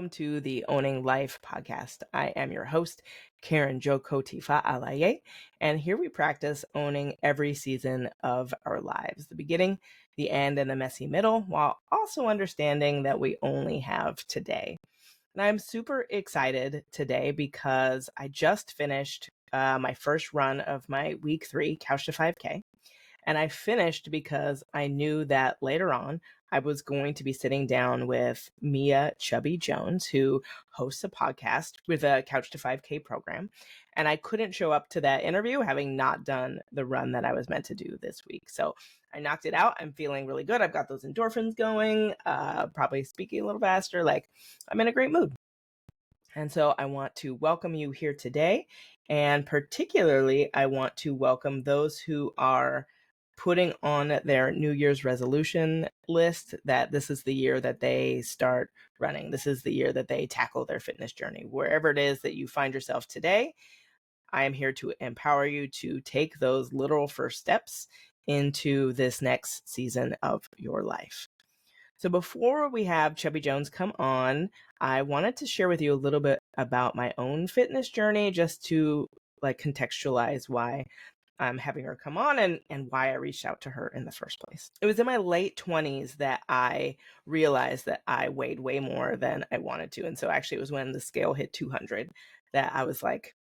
welcome to the Owning Life podcast. I am your host, Karen Jokotifa Alaye, and here we practice owning every season of our lives, the beginning, the end, and the messy middle, while also understanding that we only have today. And I'm super excited today because I just finished my first run of my week 3 Couch to 5K. And I finished because I knew that later on I was going to be sitting down with Mia Chubby Jones, who hosts a podcast with a Couch to 5K program. And I couldn't show up to that interview having not done the run that I was meant to do this week. So I knocked it out. I'm feeling really good. I've got those endorphins going, probably speaking a little faster. Like, I'm in a great mood. And so I want to welcome you here today. And particularly, I want to welcome those who are putting on their New Year's resolution list that this is the year that they start running. This is the year that they tackle their fitness journey. Wherever it is that you find yourself today, I am here to empower you to take those literal first steps into this next season of your life. So before we have Chubby Jones come on, I wanted to share with you a little bit about my own fitness journey, just to contextualize why I'm having her come on and why I reached out to her in the first place. It was in my late 20s that I realized that I weighed way more than I wanted to. And so actually it was when the scale hit 200 that I was like,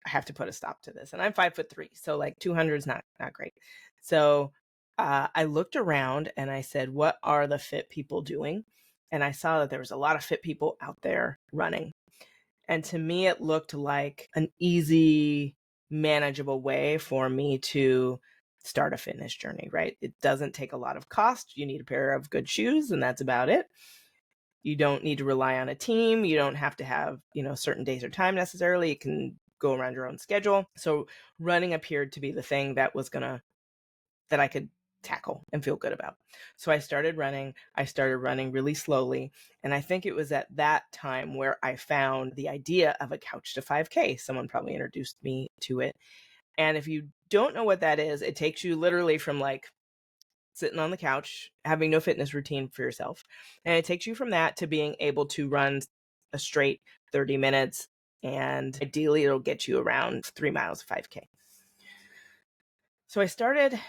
I have to put a stop to this. And I'm 5'3", so 200 is not great. So I looked around and I said, what are the fit people doing? And I saw that there was a lot of fit people out there running. And to me, it looked like an easy, manageable way for me to start a fitness journey, right? It doesn't take a lot of cost. You need a pair of good shoes, and that's about it. You don't need to rely on a team. You don't have to have, certain days or time necessarily. You can go around your own schedule. So running appeared to be the thing that I could tackle and feel good about. So I started running. I started running really slowly. And I think it was at that time where I found the idea of a Couch to 5K. Someone probably introduced me to it. And if you don't know what that is, it takes you literally from sitting on the couch, having no fitness routine for yourself. And it takes you from that to being able to run a straight 30 minutes. And ideally, it'll get you around 3 miles of 5K. So I started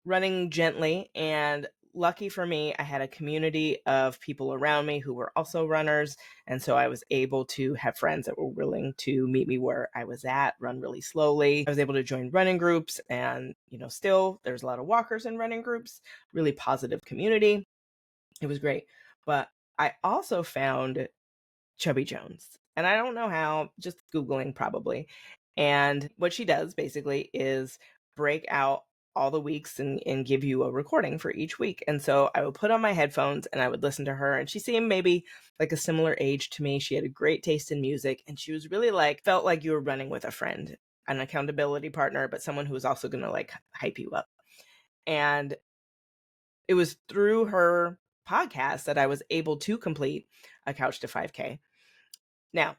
running gently, and lucky for me, I had a community of people around me who were also runners. And so I was able to have friends that were willing to meet me where I was at, run really slowly. I was able to join running groups, and, still there's a lot of walkers in running groups, really positive community. It was great. But I also found Chubby Jones, and I don't know how, just Googling probably. And what she does basically is break out all the weeks and give you a recording for each week. And so I would put on my headphones and I would listen to her, and she seemed maybe like a similar age to me. She had a great taste in music, and she was really felt like you were running with a friend, an accountability partner, but someone who was also going to hype you up. And it was through her podcast that I was able to complete a Couch to 5K. Now,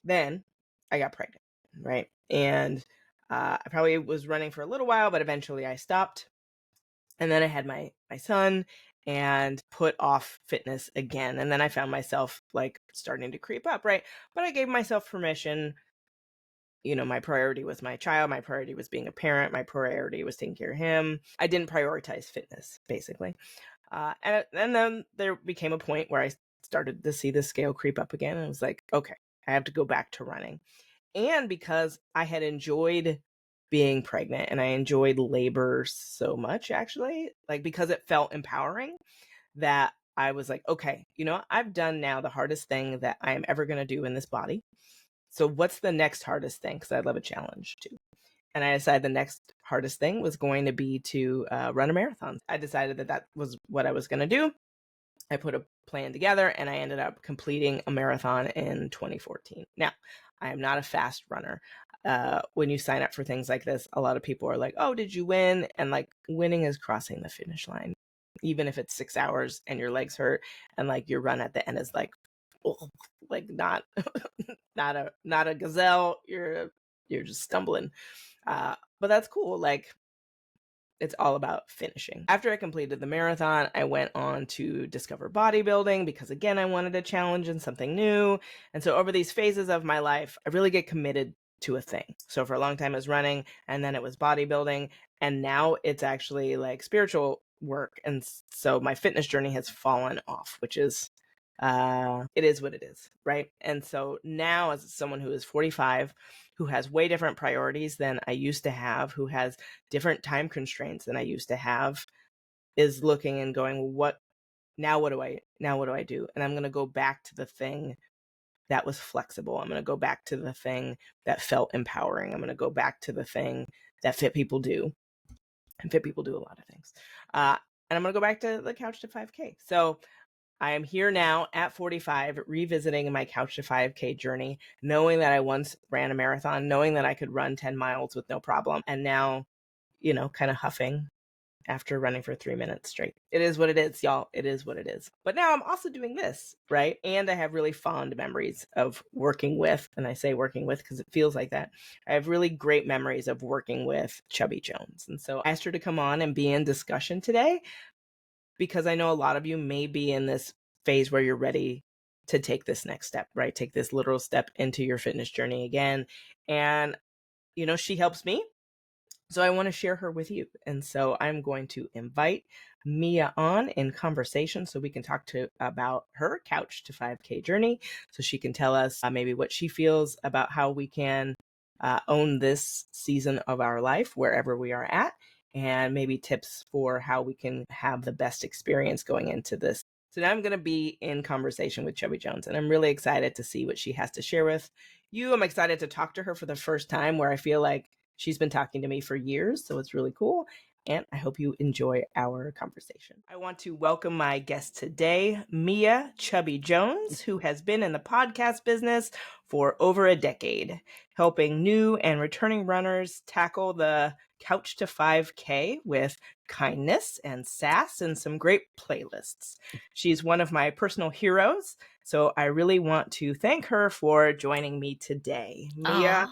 then I got pregnant, right? And I probably was running for a little while, but eventually I stopped. And then I had my son and put off fitness again. And then I found myself starting to creep up, right? But I gave myself permission. My priority was my child. My priority was being a parent. My priority was taking care of him. I didn't prioritize fitness, basically. And then there became a point where I started to see the scale creep up again. And I was like, okay, I have to go back to running. And because I had enjoyed being pregnant and I enjoyed labor so much, actually, because it felt empowering, that I was like, okay, I've done now the hardest thing that I am ever going to do in this body. So what's the next hardest thing? Because I love a challenge too. And I decided the next hardest thing was going to be to run a marathon. I decided that was what I was going to do. I put a plan together and I ended up completing a marathon in 2014. Now, I am not a fast runner. When you sign up for things like this, a lot of people are like, oh, did you win? And winning is crossing the finish line. Even if it's 6 hours and your legs hurt and your run at the end is not not a gazelle, you're just stumbling. But that's cool. It's all about finishing. After I completed the marathon, I went on to discover bodybuilding because, again, I wanted a challenge and something new. And so over these phases of my life, I really get committed to a thing. So for a long time, it was running, and then it was bodybuilding. And now it's actually like spiritual work. And so my fitness journey has fallen off, which is it is what it is, right? And so now, as someone who is 45, who has way different priorities than I used to have, who has different time constraints than I used to have, is looking and going, well, what do I do? And I'm going to go back to the thing that was flexible. I'm going to go back to the thing that felt empowering. I'm going to go back to the thing that fit people do. And fit people do a lot of things. And I'm going to go back to the couch to 5K. So I am here now at 45, revisiting my couch to 5K journey, knowing that I once ran a marathon, knowing that I could run 10 miles with no problem. And now, kind of huffing after running for 3 minutes straight. It is what it is, y'all. It is what it is. But now I'm also doing this, right? And I have really fond memories of working with, and I say working with because it feels like that. I have really great memories of working with Chubby Jones. And so I asked her to come on and be in discussion today because I know a lot of you may be in this phase where you're ready to take this next step, right? Take this literal step into your fitness journey again. And, she helps me. So I want to share her with you. And so I'm going to invite Mia on in conversation so we can talk about her couch to 5K journey. So she can tell us maybe what she feels about how we can own this season of our life wherever we are at, and maybe tips for how we can have the best experience going into this. So now I'm going to be in conversation with Chubby Jones, and I'm really excited to see what she has to share with you. I'm excited to talk to her for the first time, where I feel like she's been talking to me for years, so it's really cool. And I hope you enjoy our conversation. I want to welcome my guest today, Mia Chubby Jones, who has been in the podcast business for over a decade, helping new and returning runners tackle the couch to 5K with kindness and sass and some great playlists. She's one of my personal heroes, so I really want to thank her for joining me today. Mia,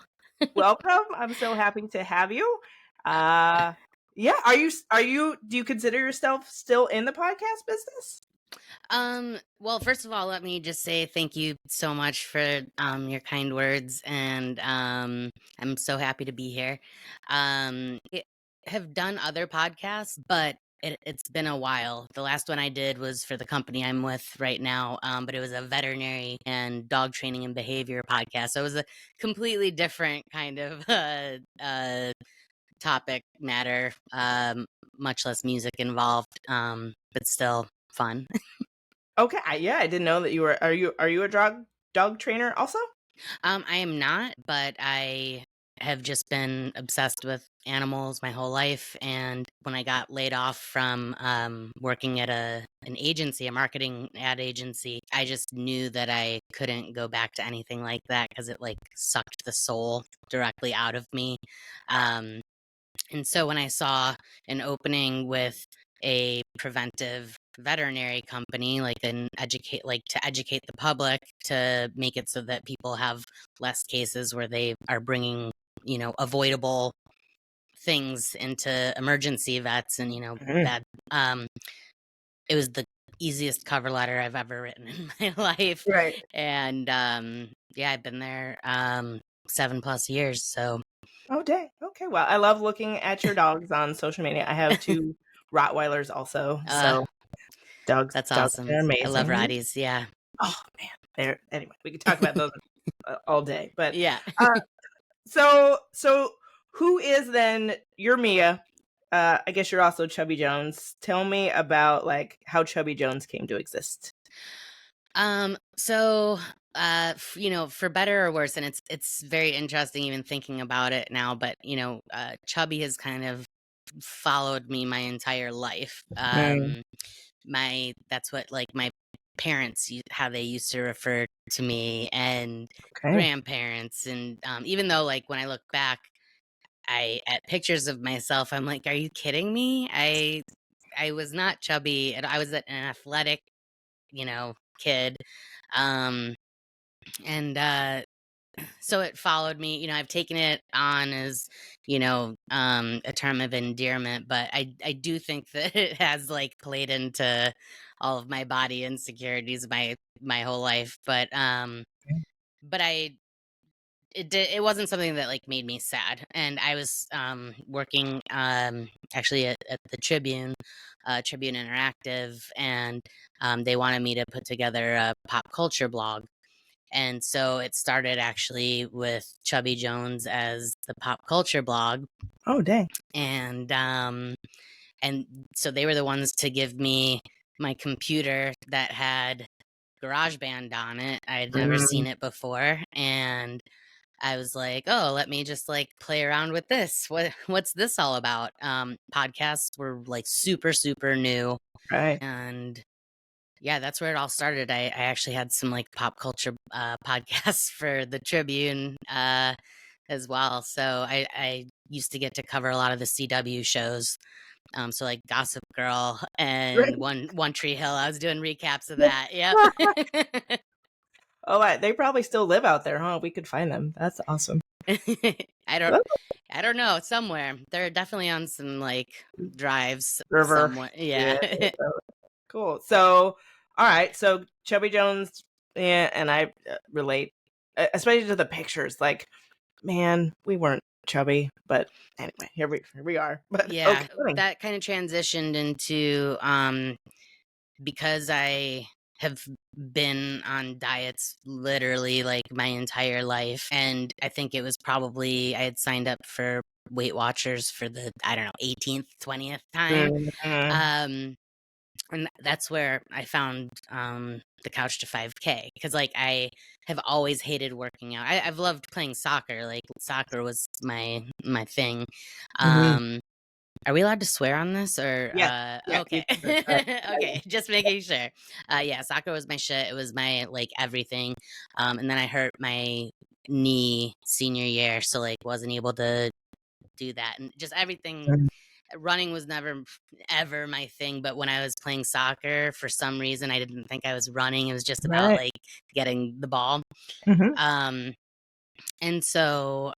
welcome. I'm so happy to have you. Yeah, do you consider yourself still in the podcast business? Well, first of all, let me just say thank you so much for your kind words, and I'm so happy to be here. I have done other podcasts, but it's been a while. The last one I did was for the company I'm with right now, but it was a veterinary and dog training and behavior podcast. So it was a completely different kind of topic matter, much less music involved, but still fun. Okay, yeah, I didn't know that you were. Are you a dog trainer also? I am not, but I have just been obsessed with animals my whole life. And when I got laid off from working at an agency, a marketing ad agency, I just knew that I couldn't go back to anything like that because it like sucked the soul directly out of me. Um, and so when I saw an opening with a preventive veterinary company, like to educate the public, to make it so that people have less cases where they are bringing, avoidable things into emergency vets, and that it was the easiest cover letter I've ever written in my life. Right. And yeah, I've been there 7+ years. So Oh, dang. Okay. Well, I love looking at your dogs on social media. I have 2 Rottweilers also. So dogs that's are awesome. I love amazing. Rotties. Yeah. Oh man. Anyway, we could talk about those all day. But Yeah. so who is then you're Mia? I guess you're also Chubby Jones. Tell me about like how Chubby Jones came to exist. So for better or worse, and it's very interesting even thinking about it now, but Chubby has kind of followed me my entire life. That's what like my parents how they used to refer to me, and Okay. grandparents, and even though like when I look back, at pictures of myself, I'm like, are you kidding me? I was not chubby, and I was an athletic, kid. Um, and so it followed me. I've taken it on as, a term of endearment, but I do think that it has like played into all of my body insecurities my whole life. But it wasn't something that like made me sad. And I was working actually at the Tribune Interactive, and they wanted me to put together a pop culture blog. And so it started actually with Chubby Jones as the pop culture blog. Oh, dang. And so they were the ones to give me my computer that had GarageBand on it. I had never seen it before, and I was like, "Oh, let me just like play around with this. What's this all about?" Podcasts were like super super new, Right. and yeah, that's where it all started. I actually had some like pop culture podcasts for the Tribune as well. So I used to get to cover a lot of the CW shows. So like Gossip Girl Right. and One Tree Hill. I was doing recaps of that. Yep. Oh, they probably still live out there, huh? We could find them. That's awesome. I don't Well, I don't know, somewhere. They're definitely on some like drives River. somewhere. Yeah. Yeah. Cool. So, all right. So Chubby Jones, yeah, and I relate, especially to the pictures. Like, man, we weren't chubby, but anyway, here we are. But Yeah, okay. that kind of transitioned into because I have been on diets literally like my entire life. And I think it was probably I had signed up for Weight Watchers for the, I don't know, 18th, 20th time. Mhm. Um, and that's where I found the Couch to 5K, because like I have always hated working out. I've loved playing soccer. Like soccer was my thing. Mhm. Um, are we allowed to swear on this or Yes. Yeah. You okay. can go ahead. Okay, just making sure. Yeah, soccer was my shit. It was my like everything. And then I hurt my knee senior year, so like wasn't able to do that. And just everything, running was never ever my thing, but when I was playing soccer, for some reason I didn't think I was running. It was just about Right. like getting the ball. Mhm. Um and so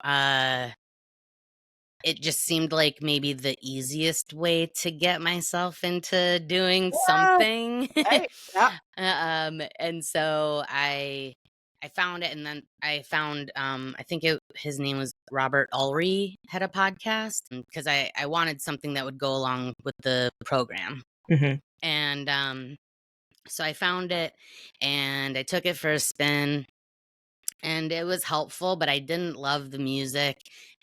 it just seemed like maybe the easiest way to get myself into doing Yeah. something. Right. Yeah. And so I found it, and then I found I think his name was Robert Ulry, had a podcast, because I wanted something that would go along with the program. Mhm. And so I found it and I took it for a spin, and it was helpful, but I didn't love the music.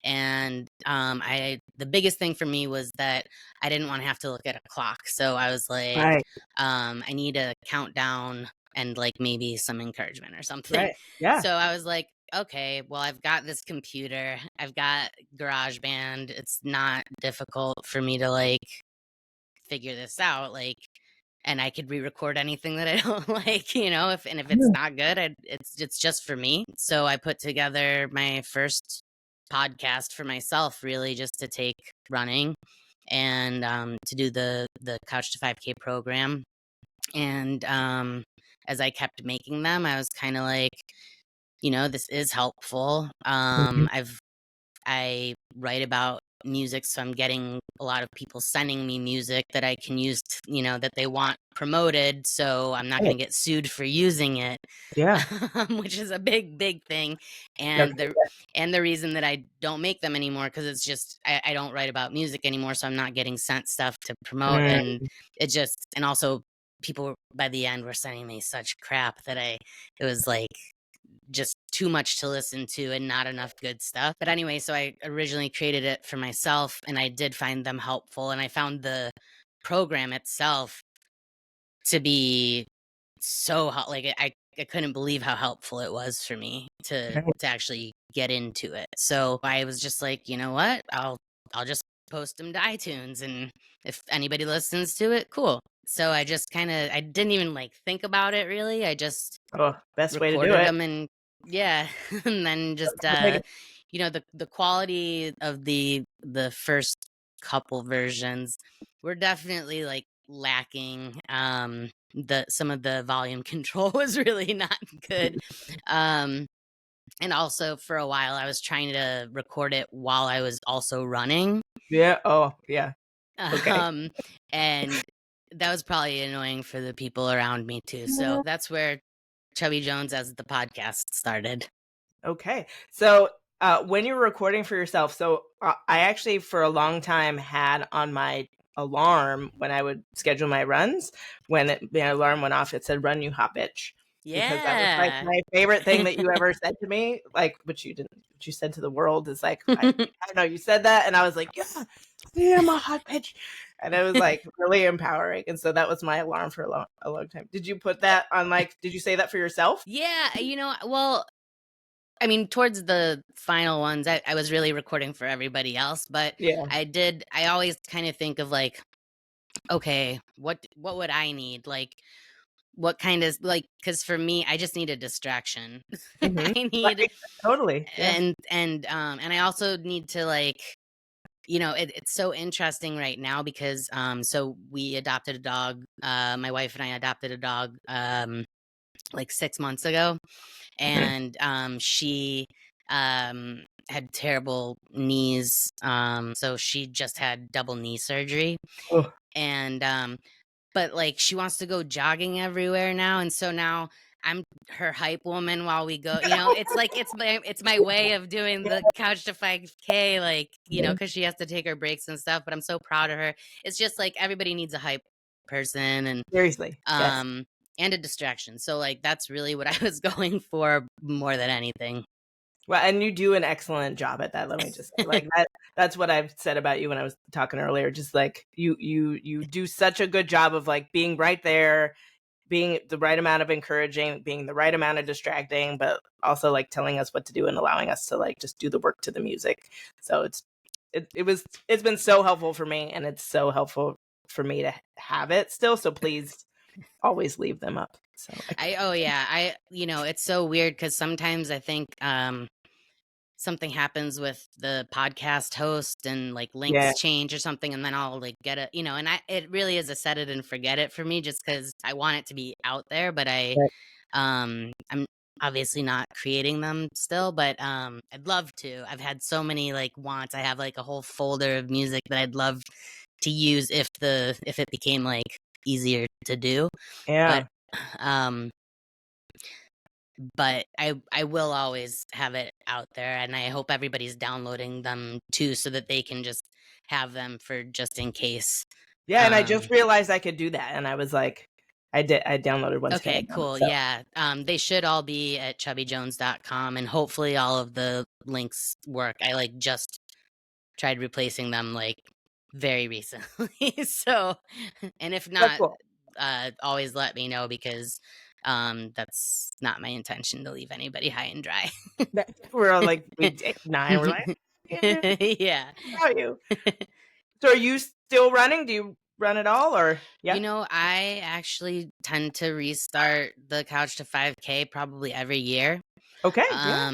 And I the biggest thing for me was that I didn't want to have to look at a clock. So I was like, Right. I need a countdown and like maybe some encouragement or something. Right. Yeah. So I was like, okay, well, I've got this computer, I've got GarageBand. It's not difficult for me to like figure this out. Like, and I could re-record anything that I don't like, if it's Mhm. not good, it's just for me. So I put together my first podcast for myself, really just to take running and to do the Couch to 5K program. And as I kept making them, I was kind of like, this is helpful. Mhm. I write about music, so I'm getting a lot of people sending me music that I can use, that they want promoted, so I'm not Right. going to get sued for using it, Yeah. which is a big, big thing. Okay. And the reason that I don't make them anymore, because it's just I don't write about music anymore, so I'm not getting sent stuff to promote, and Mm. and also people by the end were sending me such crap that it was like just too much to listen to and not enough good stuff. But anyway, so I originally created it for myself, and I did find them helpful, and I found the program itself to be so like I couldn't believe how helpful it was for me to Right. actually get into it. So I was just like, you know what? I'll just post them to iTunes, and if anybody listens to it, cool. So I just kind of I didn't even like think about it really. I just Oh, best way to do recorded it. them, and yeah, and then just We'll take it. the quality of the first couple versions were definitely like lacking. The some of the volume control was really not good. um And also for a while, I was trying to record it while I was also running. Yeah. Oh, yeah. Okay. Um, and that was probably annoying for the people around me too. So that's where Chubby Jones as the podcast started. Okay. So, when you were recording for yourself, so I actually for a long time had on my alarm when I would schedule my runs, when the alarm went off, it said "Run, you hot bitch," because that was like Yeah. my favorite thing that you ever said to me. Like, which you didn't, which you said to the world is like, I don't know, you said that, and I was like, yeah, I am a hot bitch, and it was like really empowering. And so that was my alarm for a long time. Did you put that on? Like, did you say that for yourself? Yeah, well, I mean, towards the final ones, I was really recording for everybody else, but Yeah. I always kind of think of like, okay, what would I need? Like, what kind of like, because for me, I just need a distraction. Hmm. I need, Right. Totally. Yeah. and I also need to like, it's so interesting right now because so we adopted a dog. My wife and I adopted a dog like 6 months ago, Mhm. and she had terrible knees, so she just had double knee surgery. Oh, And but like she wants to go jogging everywhere now, and so now I'm her hype woman while we go. It's like it's my way of doing the couch to 5K, like, yeah. because she has to take her breaks and stuff, but I'm so proud of her. It's just like everybody needs a hype person, Seriously. Yes. um and a distraction. So like that's really what I was going for more than anything. Well, and you do an excellent job at that. Let me just say, like that's what I've said about you when I was talking earlier. Just like you do such a good job of like being right there, being the right amount of encouraging, being the right amount of distracting, but also like telling us what to do and allowing us to like just do the work to the music. So it's been so helpful for me, and it's so helpful for me to have it still. So please always leave them up. So I I oh yeah, it's so weird because sometimes I think something happens with the podcast host and like yeah. links change or something, and then I'll like get it, and it really is a set it and forget it for me just because I want it to be out there, but Right. I'm obviously not creating them still, but I'd love to. I've had so many like wants. I have like a whole folder of music that I'd love to use if it became like easier to do. But Yeah. um but I will always have it out there, and I hope everybody's downloading them too so that they can just have them for just in case. Yeah, and I just realized I could do that, and I was like, I downloaded one today. Okay, cool. So Yeah. They should all be at chubbyjones.com, and hopefully all of the links work. I like just tried replacing them like very recently. So, and if that's not, cool. always let me know because that's not my intention to leave anybody high and dry. We're all like week 9. We're like, yeah, man, Yeah. how about you? So are you still running? Do you run at all, or yeah? I actually tend to restart the Couch to 5K probably every year. Okay, yeah,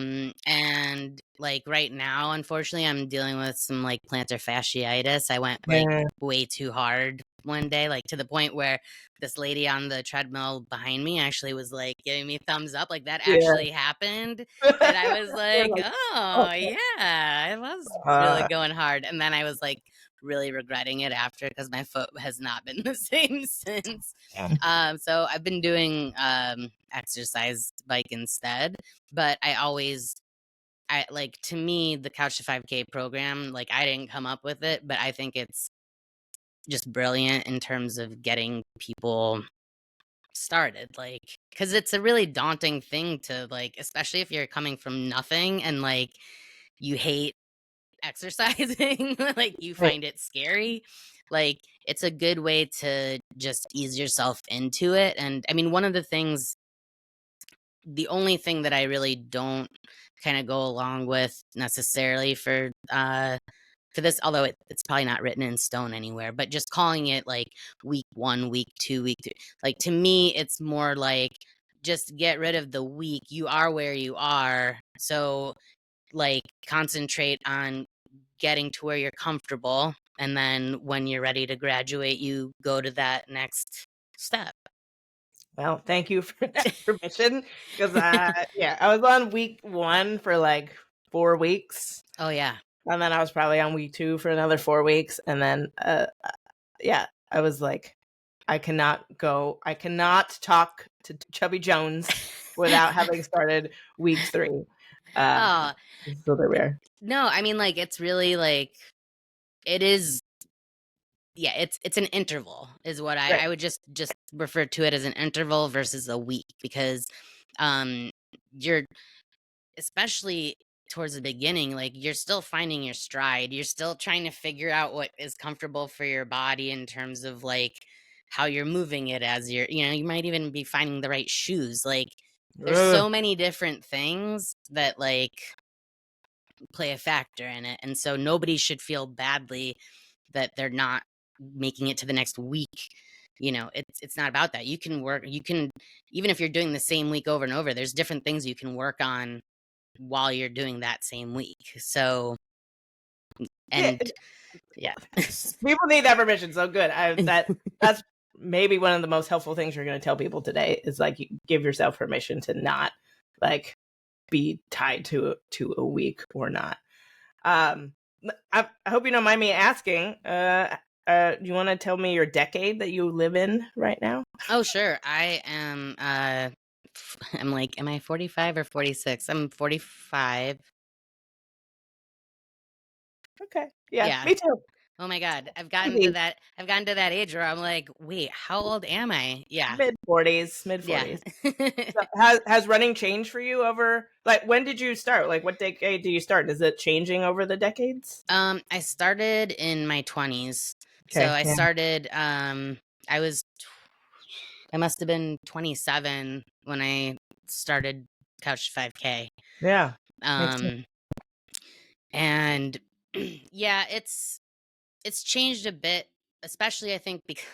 And like right now, unfortunately, I'm dealing with some like plantar fasciitis. I went like yeah, way too hard one day, like to the point where this lady on the treadmill behind me actually was like giving me thumbs up, like that yeah. actually happened. And I was You're like, like, oh, okay, yeah, I was really uh, going hard. And then I was like really regretting it after because my foot has not been the same since. yeah, So I've been doing exercise bike instead, but I like, to me, the Couch to 5K program, like I didn't come up with it, but I think it's just brilliant in terms of getting people started, like, because it's a really daunting thing to like, especially if you're coming from nothing and like you hate exercising, like you right, find it scary. Like it's a good way to just ease yourself into it. And I mean, the only thing that I really don't kind of go along with necessarily for this, although it's probably not written in stone anywhere, but just calling it like week 1, week 2, week 3, like to me, it's more like just get rid of the week. You are where you are, so like concentrate on getting to where you're comfortable, and then when you're ready to graduate, you go to that next step. Well, thank you for that permission, because yeah, I was on week 1 for like 4 weeks, Oh yeah. and then I was probably on week 2 for another 4 weeks, and then yeah, I was like, I cannot talk to Chubby Jones without having started week 3. Uh, Oh, so there we are. no, I mean, like, it's really, like, it is yeah, it's an interval is what Right. I would just refer to it as an interval versus a week because, um, you're especially towards the beginning, like, you're still finding your stride. You're still trying to figure out what is comfortable for your body in terms of, like, how you're moving it as you might even be finding the right shoes, like, there's Ugh. so many different things that, like, play a factor in it, and so nobody should feel badly that they're not making it to the next week. It's not about that. You can even if you're doing the same week over and over, there's different things you can work on while you're doing that same week. So, Yeah, and yeah. people need that permission. So good. That's maybe one of the most helpful things you're going to tell people today is like you give yourself permission to not like be tied to a week or not. Um, I hope you don't mind me asking. Do you want to tell me your decade that you live in right now? Oh, sure. I am I'm like, am I 45 or 46? I'm 45. Okay. Yeah, Yeah. me too. Oh my God. Maybe I've gotten to that age where I'm like, wait, how old am I? Yeah. mid 40s, mid Yeah. 40s. So has running changed for you over like when did you start? Like what decade do you start? Is it changing over the decades? I started in my 20s. So Okay. I Yeah. started I was I must have been 27 when I started Couch 5K. Yeah. Makes sense. Um and yeah, it's changed a bit, especially I think because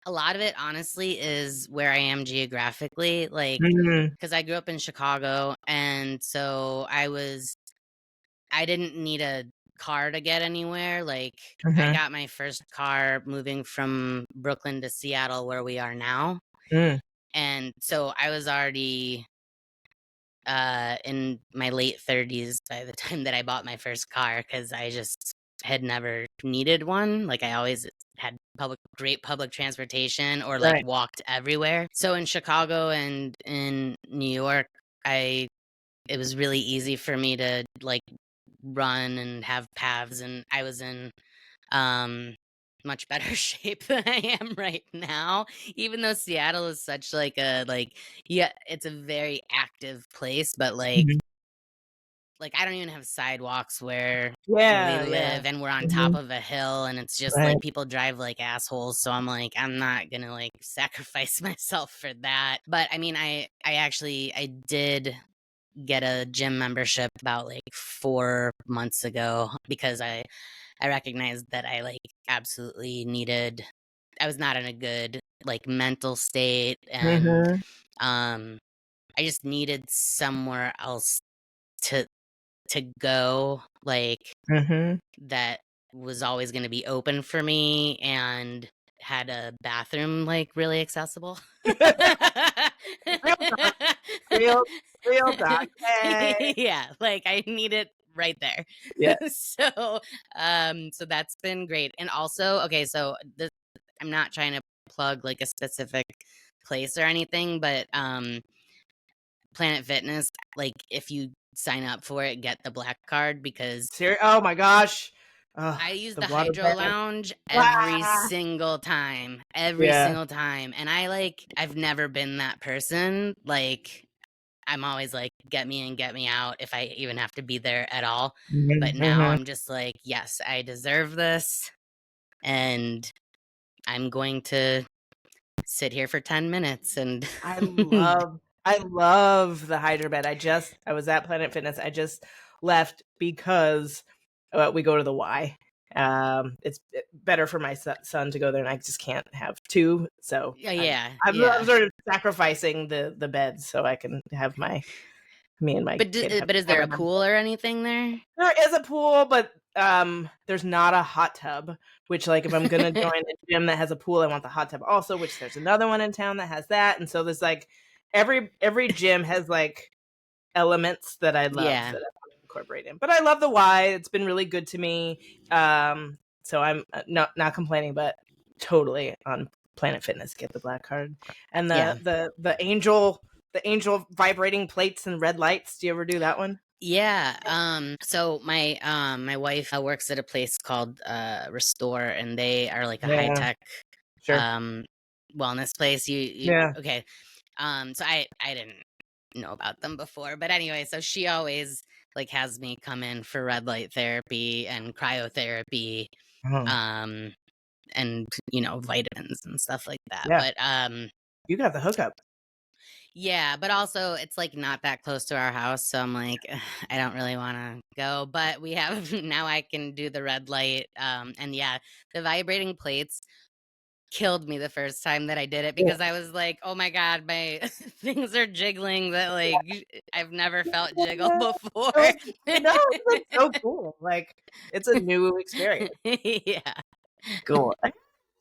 a lot of it honestly is where I am geographically, like Mhm. because I grew up in Chicago and so I didn't need a car to get anywhere. Like I Mhm. got my first car moving from Brooklyn to Seattle where we are now. Mm. And so I was already in my late 30s by the time that I bought my first car because I just had never needed one. Like I always had great public transportation or like Right. walked everywhere. So in Chicago and in New York, I it was really easy for me to like run and have paths, and I was in um much better shape than I am right now. Even though Seattle is such yeah, it's a very active place, but Mhm. like I don't even have sidewalks where we Yeah, yeah. live, and we're on top Mhm. of a hill, and it's just Right. like people drive like assholes. So I'm like, I'm not gonna like sacrifice myself for that. But I mean, I did get a gym membership about like 4 months ago because I recognized that I like absolutely needed I was not in a good like mental state, and Mhm. um I just needed somewhere else to go, like, Mhm. that was always gonna be open for me and had a bathroom, like, really accessible. Real talk. Real real talk. Hey. Yeah, like, I need it right there. Yeah. So that's been great, and also okay, so this I'm not trying to plug, like, a specific place or anything, but, Planet Fitness, like, if you sign up for it, get the black card because Oh my gosh. Oh, I use the the water Hydro bed. Lounge Ah. every Yeah. single time, and I've never been that person, like, I'm always like, "Get me in, get me out," if I even have to be there at all, but Mhm. now Mhm. I'm just like, "Yes, I deserve this, and I'm going to sit here for 10 minutes and" I love the hydro bed. I was at Planet Fitness. I just left because we go to the Y. It's better for my son to go there, and I just can't have two. So Yeah, I'm yeah, I'm yeah. sort of sacrificing the beds so I can have me and my kid have But is have there a a nice. pool or anything there? There is a pool, but there's not a hot tub, which like if I'm gonna join a gym that has a pool, I want the hot tub also, which there's another one in town that has that. And so there's like every gym has like elements that I love Yeah. that I want to incorporate in. But I love the Y. It's been really good to me. So I'm not complaining, but totally on Planet Fitness. Get the black card and Yeah. the angel vibrating plates and red lights. Do you ever do that one? Yeah. So my wife works at a place called Restore, and they are like a high Yeah, tech sure. wellness place. You Yeah. okay. So I didn't know about them before, but anyway, so she always like has me come in for red light therapy and cryotherapy, Oh, um, and vitamins and stuff like that. yeah. But You got the hookup. yeah, but also it's like not that close to our house, so I'm like, "Ugh, I don't really want to go." But we have now I can do the red light, and yeah, the vibrating plates killed me the first time that I did it Yeah. because I was like, "Oh my god, my things are jiggling that like I've never felt jiggle before." So, no, that's so cool. Like it's a new experience. Yeah. Cool. I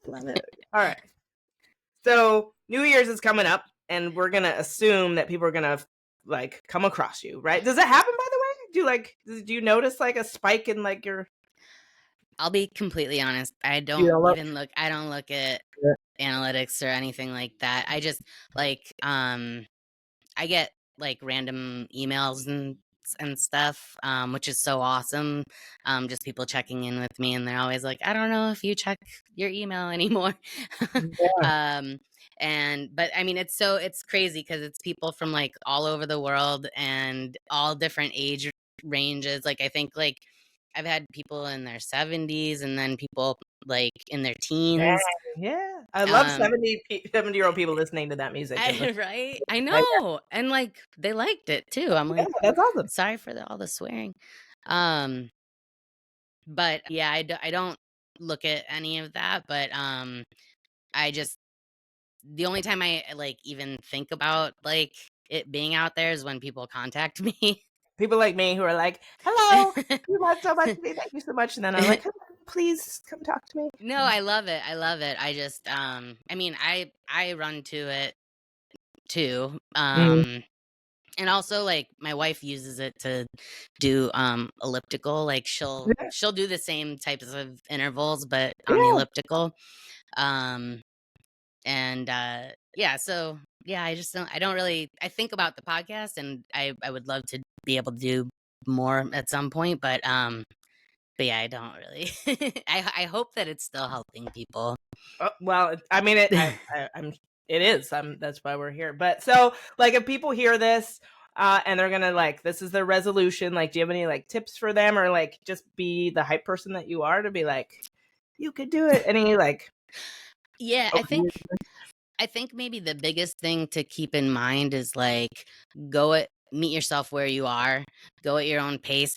love it. All right. So New Year's is coming up, and we're gonna assume that people are gonna like come across you, right? Does that happen, by the way? Do you notice like a spike in like your? I'll be completely honest. You don't look. I don't look at analytics or anything like that. I just like I get like random emails and stuff, which is so awesome. Just people checking in with me, and they're always like, "I don't know if you check your email anymore." Yeah. um, but I mean, it's crazy because it's people from like all over the world and all different age ranges. Like I think like I've had people in their 70s and then people like in their Dang, teens. yeah. I love Um, 70-year-old people listening to that music in the right? I like, know. And like they liked it too. I'm yeah, like, that's awesome. sorry for all the swearing. Um, but yeah, I don't look at any of that, but I just the only time I like even think about like it being out there is when people contact me. People like me who are like, "Hello, you want so much to me, thank you so much," and then I'm like, "Come on, please come talk to me." No, I love it. I love it. I just I mean, I run to it too. Mm, And also like my wife uses it to do elliptical, like yeah, she'll do the same types of intervals but on the yeah. elliptical. Um and yeah, so yeah, I don't really I think about the podcast and I would love to be able to do more at some point, but yeah, I don't really. I hope that it's still helping people. Well, I mean, I'm. It is. That's why we're here. But so, like, if people hear this, and they're gonna like, this is their resolution. Like, do you have any like tips for them, or like, just be the hype person that you are to be like, you could do it. Any like, Yeah, okay, I think maybe the biggest thing to keep in mind is like meet yourself where you are, go at your own pace,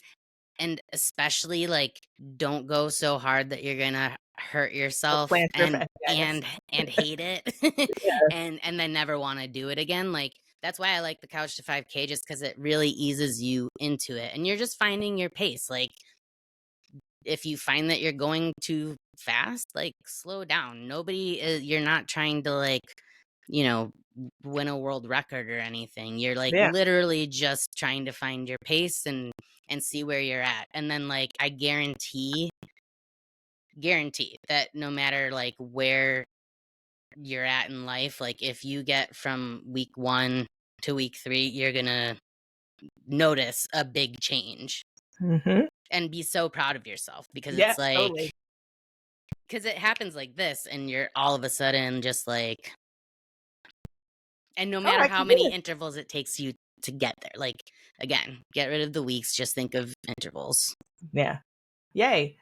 and especially like don't go so hard that you're gonna hurt yourself plantar fasciitis. and hate it and then never want to do it again. Like that's why I like the couch to 5K just because it really eases you into it and you're just finding your pace. Like if you find that you're going too fast, like slow down. Nobody is, you're not trying to like, you know, win a world record or anything. You're like Yeah, literally just trying to find your pace and see where you're at. And then like I guarantee that no matter like where you're at in life, like if you get from week 1 to week 3, you're going to notice a big change hmm, and be so proud of yourself because yeah, it's like totally. because it happens like this and you're all of a sudden just like and no Oh, matter I how can do many it. intervals it takes you to get there, like again, get rid of the weeks, just think of intervals. Yeah, yay.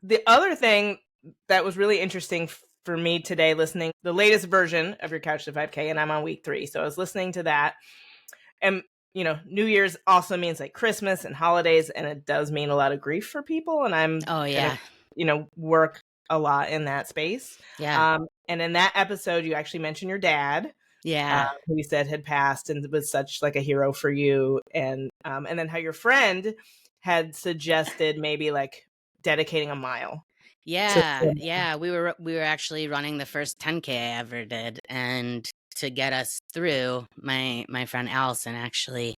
The other thing that was really interesting for me today, listening the latest version of your Couch to 5K, and I'm on week 3, so I was listening to that, and New Year's also means like Christmas and holidays, and it does mean a lot of grief for people, and I'm Oh gonna yeah. work a lot in that space. Yeah. And in that episode, you actually mentioned your dad, Yeah. who you said had passed and was such like a hero for you, and then how your friend had suggested maybe like dedicating a mile to Yeah, swimming. yeah, we were actually running the first 10K I ever did, and to get us through, my friend Allison actually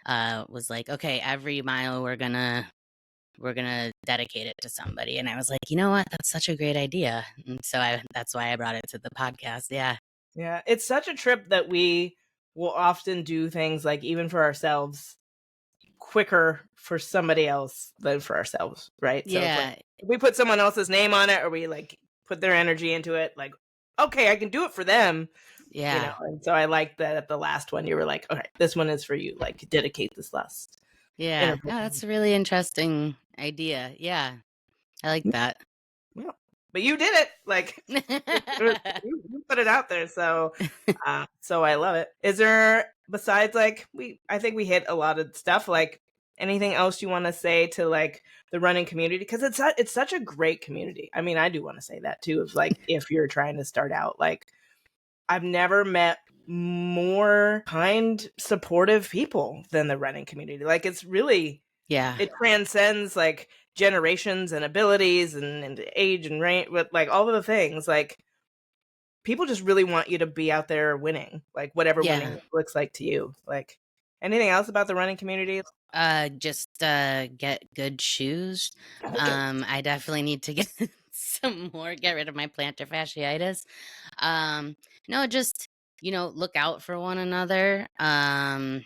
was like, "Okay, every mile we're gonna dedicate it to somebody." And I was like, "You know what? That's such a great idea." And so that's why I brought it to the podcast. Yeah. Yeah, it's such a trip that we will often do things like even for ourselves quicker for somebody else than for ourselves, right? So it's like Yeah. if we put someone else's name on it or we like put their energy into it, like, okay, I can do it for them, Yeah. And so I like that at the last one you were like, okay, this one is for you. Like dedicate this last Yeah. interval. No, that's a really interesting idea. Yeah. I like that. Well, but you did it. Like you put it out there, so I love it. Is there besides like I think we hit a lot of stuff. Like anything else you want to say to like the running community because it's such a great community. I mean, I do want to say that too. Of like if you're trying to start out, like I've never met more kind, supportive people than the running community. Like it's really Yeah. it transcends like generations and abilities and age and range with like all of the things like people just really want you to be out there winning like whatever Yeah. winning looks like to you like anything else about the running community. Just get good shoes. Okay. I definitely need to get some more, get rid of my plantar fasciitis. Um, no, just, look out for one another. And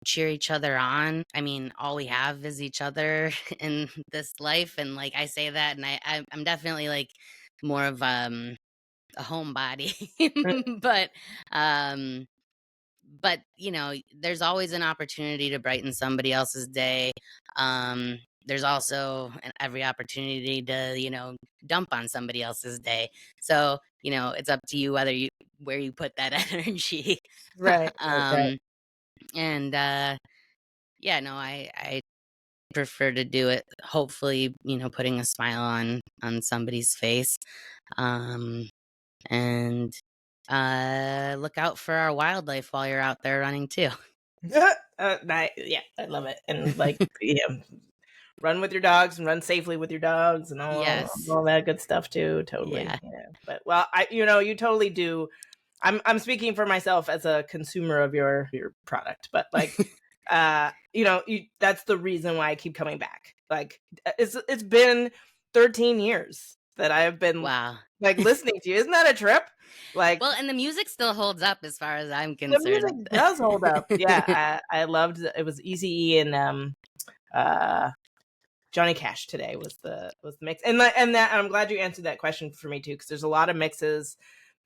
cheer each other on. I mean, all we have is each other in this life, and like I say that, and I'm definitely like more of a homebody, but um there's always an opportunity to brighten somebody else's day. There's also every opportunity to dump on somebody else's day. So it's up to you where you put that energy. Right. um and yeah, no, I prefer to do it, hopefully, putting a smile on somebody's face. um and look out for our wildlife while you're out there running too. Yeah, I love it and like run with your dogs and run safely with your dogs and Yes. all that good stuff too. Totally. Yeah. Yeah. But well, you totally do. I'm speaking for myself as a consumer of your product, but like, that's the reason why I keep coming back. Like, it's been 13 years that I've been Wow. like listening to you. Isn't that a trip? Like, Well, and the music still holds up as far as I'm the music concerned. does hold up. Yeah, I loved it. Was Easy and uh Johnny Cash today was the mix, and that I'm glad you answered that question for me too, because there's a lot of mixes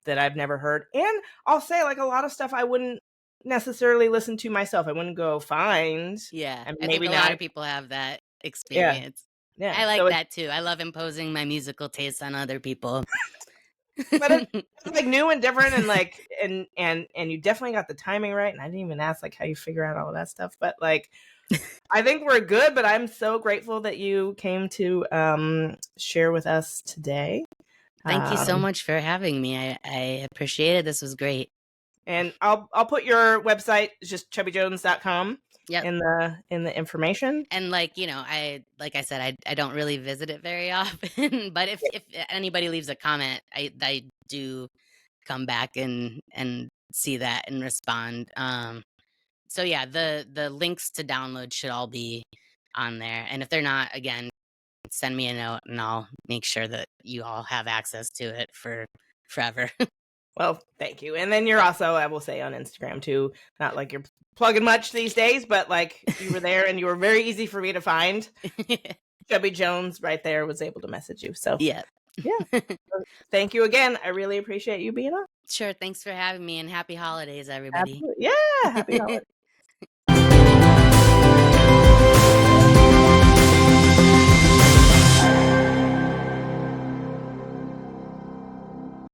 that I've never heard, and I'll say like a lot of stuff I wouldn't necessarily listen to myself. I wouldn't go find, Yeah, and I think maybe a lot not. of people have that Yeah, experience. yeah. I like So it's that too. I love imposing my musical tastes on other people. but it's like new and different, and like and you definitely got the timing right. And I didn't even ask like how you figure out all of that stuff, but like I think we're good. But I'm so grateful that you came to share with us today. Thank you so Um, much for having me. I appreciate it. This was great. And I'll put your website, just chubbyjones.com, Yep. in the information. And like I said, I don't really visit it very often, but if anybody leaves a comment, I do come back and see that and respond. So yeah, the links to download should all be on there. And if they're not, again, send me a note and I'll make sure that you all have access to it for forever. Well, thank you. And then you're also, I will say, on Instagram too. Not like you're plugging much these days, but like you were there and you were very easy for me to find. Chubby Jones right there was able to message you. So Yeah. yeah, thank you again. I really appreciate you being on. Sure. Thanks for having me, and happy holidays, everybody. Absolutely. Yeah. Happy holidays.